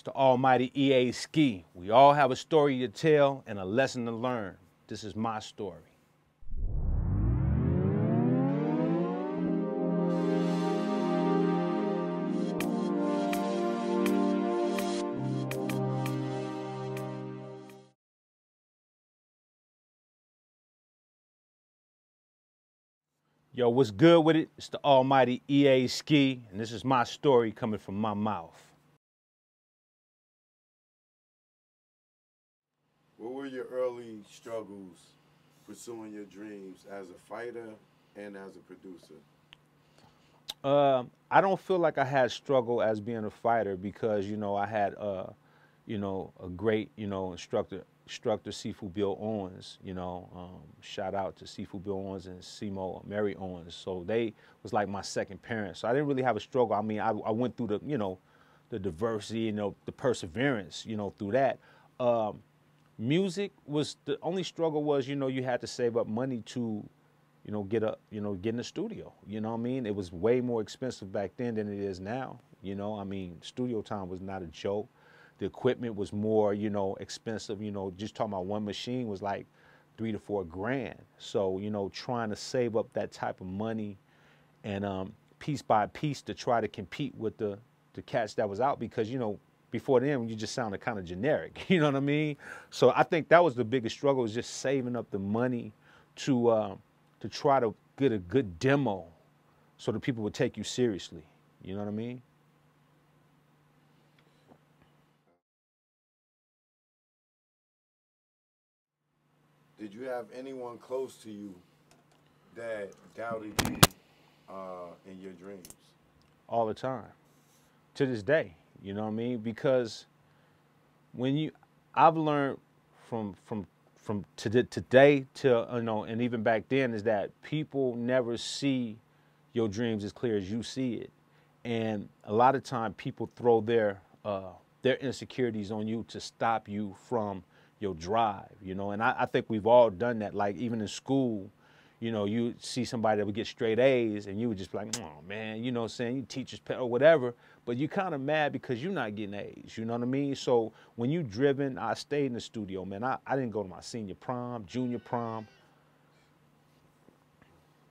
It's the almighty EA Ski. We all have a story to tell and a lesson to learn. This is my story. Yo, what's good with it? It's the almighty EA Ski, and this is my story coming from my mouth. What were your early struggles pursuing your dreams as a fighter and as a producer? I don't feel like I had struggle as being a fighter because, I had, a great, instructor Sifu Bill Owens, shout out to Sifu Bill Owens and Simo Mary Owens. So they was like my second parents. So I didn't really have a struggle. I mean, I went through the diversity, the perseverance, through that. Music was the only struggle was, you had to save up money to, get in the studio. You know what I mean? It was way more expensive back then than it is now. I mean, studio time was not a joke. The equipment was more, expensive. Just talking about one machine was like $3 to $4 grand. So, trying to save up that type of money and piece by piece to try to compete with the cats that was out because, before then you just sounded kind of generic. You know what I mean? So I think that was the biggest struggle, was just saving up the money to try to get a good demo so that people would take you seriously. You know what I mean? Did you have anyone close to you that doubted you in your dreams? All the time, to this day. You know what I mean? Because I've learned from today to and even back then is that people never see your dreams as clear as you see it, and a lot of time people throw their insecurities on you to stop you from your drive, and I think we've all done that. Like even in school, you see somebody that would get straight A's and you would just be like, oh man, saying you teacher's pet or whatever, but you kind of mad because you're not getting A's, you know what I mean? So when you driven, I stayed in the studio, man. I didn't go to my senior prom, junior prom.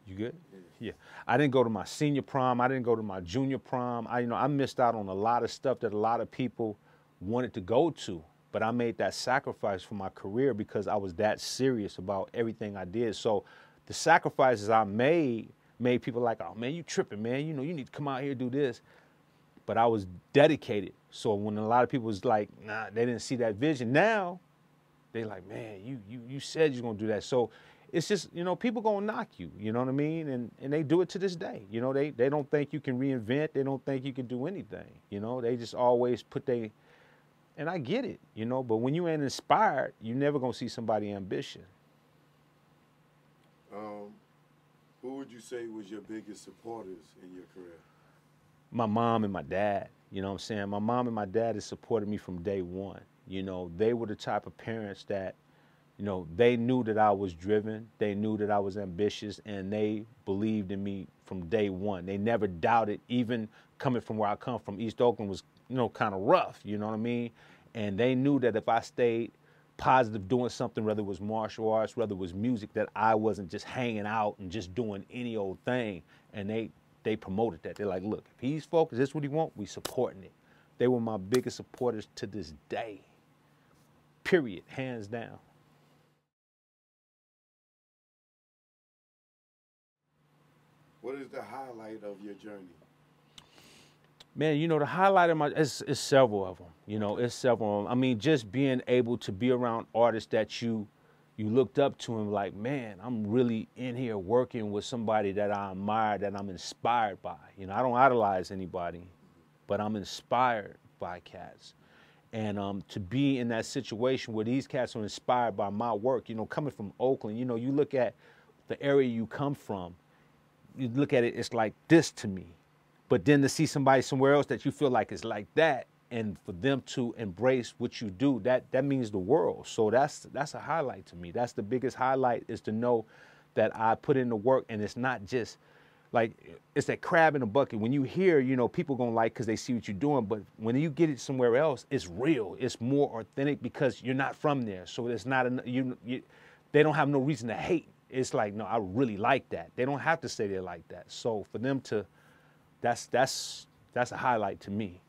You good? Yeah. I didn't go to my senior prom. I didn't go to my junior prom. I missed out on a lot of stuff that a lot of people wanted to go to. But I made that sacrifice for my career because I was that serious about everything I did. So the sacrifices I made people like, oh man, you tripping, man. You need to come out here and do this. But I was dedicated. So when a lot of people was like, nah, they didn't see that vision. Now they like, man, you said you're gonna do that. So it's just, people gonna knock you, you know what I mean? And they do it to this day. They don't think you can reinvent. They don't think you can do anything. They just always put and I get it, but when you ain't inspired, you never gonna see somebody ambitious. Who would you say was your biggest supporters in your career? My mom and my dad, you know what I'm saying? My mom and my dad has supported me from day one. They were the type of parents that, they knew that I was driven, they knew that I was ambitious, and they believed in me from day one. They never doubted, even coming from where I come from. East Oakland was, kind of rough, you know what I mean? And they knew that if I stayed positive doing something, whether it was martial arts, whether it was music, that I wasn't just hanging out and just doing any old thing. And they promoted that. They're like, look, if he's focused, this is what he wants, we supporting it. They were my biggest supporters to this day. Period, hands down. What is the highlight of your journey? Man, the highlight of it's several of them. It's several of them. I mean, just being able to be around artists that you looked up to and like, man, I'm really in here working with somebody that I admire, that I'm inspired by. I don't idolize anybody, but I'm inspired by cats. And to be in that situation where these cats are inspired by my work, coming from Oakland, you look at the area you come from, you look at it, it's like this to me. But then to see somebody somewhere else that you feel like is like that, and for them to embrace what you do, that means the world. So that's a highlight to me. That's the biggest highlight, is to know that I put in the work, and it's not just like it's that crab in the bucket. When you hear, you know, people gonna like because they see what you're doing, but when you get it somewhere else, it's real. It's more authentic because you're not from there. So it's not they don't have no reason to hate. It's like, no, I really like that. They don't have to say they like that. So for them to, that's a highlight to me.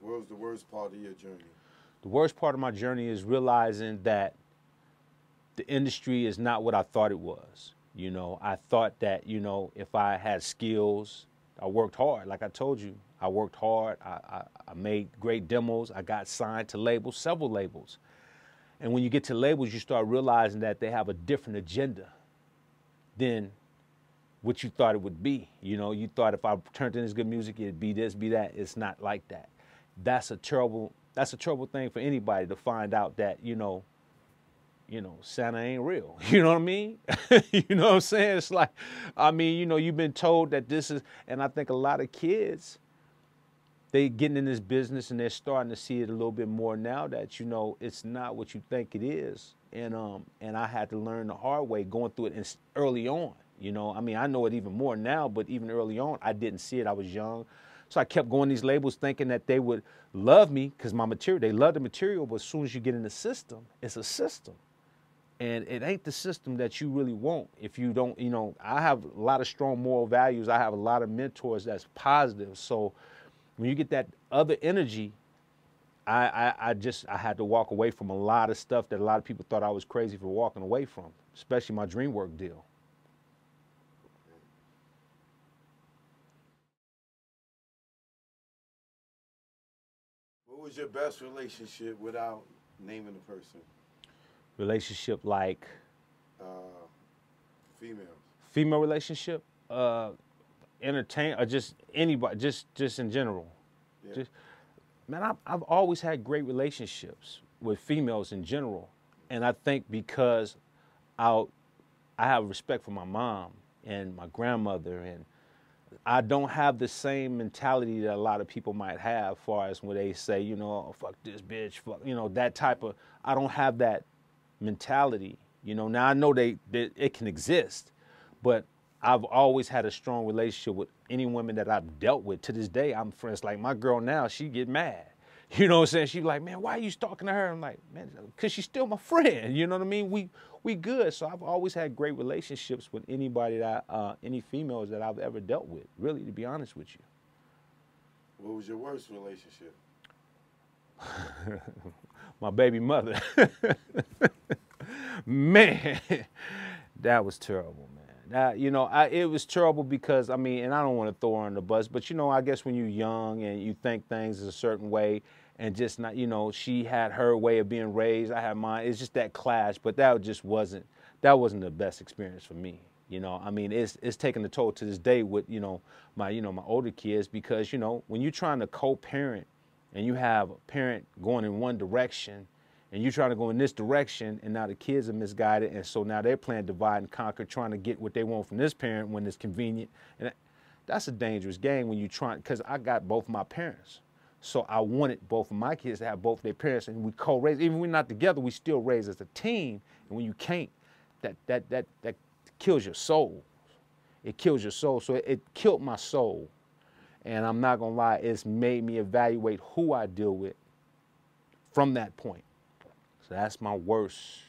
What was the worst part of your journey? The worst part of my journey is realizing that the industry is not what I thought it was. You know, I thought that, you know, if I had skills, I worked hard. Like I told you, I worked hard. I made great demos. I got signed to labels, several labels. And when you get to labels, you start realizing that they have a different agenda than what you thought it would be. You know, you thought if I turned in this good music, it'd be this, be that. It's not like that. That's a terrible thing for anybody to find out that, you know, Santa ain't real. You know what I mean? You know what I'm saying? It's like, I mean, you know, you've been told that this is, and I think a lot of kids, they getting in this business and they're starting to see it a little bit more now that, you know, it's not what you think it is. And I had to learn the hard way going through it early on. You know, I mean, I know it even more now, but even early on, I didn't see it. I was young. So I kept going to these labels thinking that they would love me because my material, they love the material, but as soon as you get in the system, it's a system. And it ain't the system that you really want if you don't, you know, I have a lot of strong moral values. I have a lot of mentors that's positive. So when you get that other energy, I had to walk away from a lot of stuff that a lot of people thought I was crazy for walking away from, especially my DreamWorks deal. What was your best relationship without naming the person? Relationship like Uh, Females. female relationship, entertain, or just anybody, just in general. Yeah. Just, man, I've always had great relationships with females in general, and I think because I have respect for my mom and my grandmother, and I don't have the same mentality that a lot of people might have, as far as when they say, you know, oh, fuck this bitch, fuck, you know, that type of. I don't have that mentality. You know, now I know that it can exist, but I've always had a strong relationship with any women that I've dealt with. To this day, I'm friends. Like my girl now, she get mad. You know what I'm saying? She's like, man, why are you talking to her? I'm like, man, because she's still my friend. You know what I mean? We good. So I've always had great relationships with anybody that, any females that I've ever dealt with, really, to be honest with you. What was your worst relationship? My baby mother. Man, that was terrible, man. That, you know, it was terrible because, I mean, and I don't want to throw her on the bus, but, you know, I guess when you're young and you think things a certain way and just not, you know, she had her way of being raised, I had mine. It's just that clash, but that wasn't the best experience for me. You know, I mean, it's taking a toll to this day with, my older kids because, you know, when you're trying to co-parent and you have a parent going in one direction and you're trying to go in this direction, and now the kids are misguided, and so now they're playing divide and conquer, trying to get what they want from this parent when it's convenient. And that's a dangerous game when you're trying, because I got both my parents. So I wanted both of my kids to have both their parents, and we co-raise. Even when we're not together, we still raise as a team. And when you can't, that kills your soul. It kills your soul. So it killed my soul. And I'm not gonna lie, it's made me evaluate who I deal with from that point. So that's my worst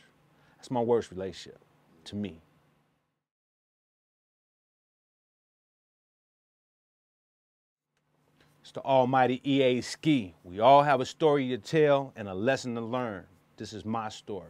relationship to me. It's the almighty EA Ski. We all have a story to tell and a lesson to learn. This is my story.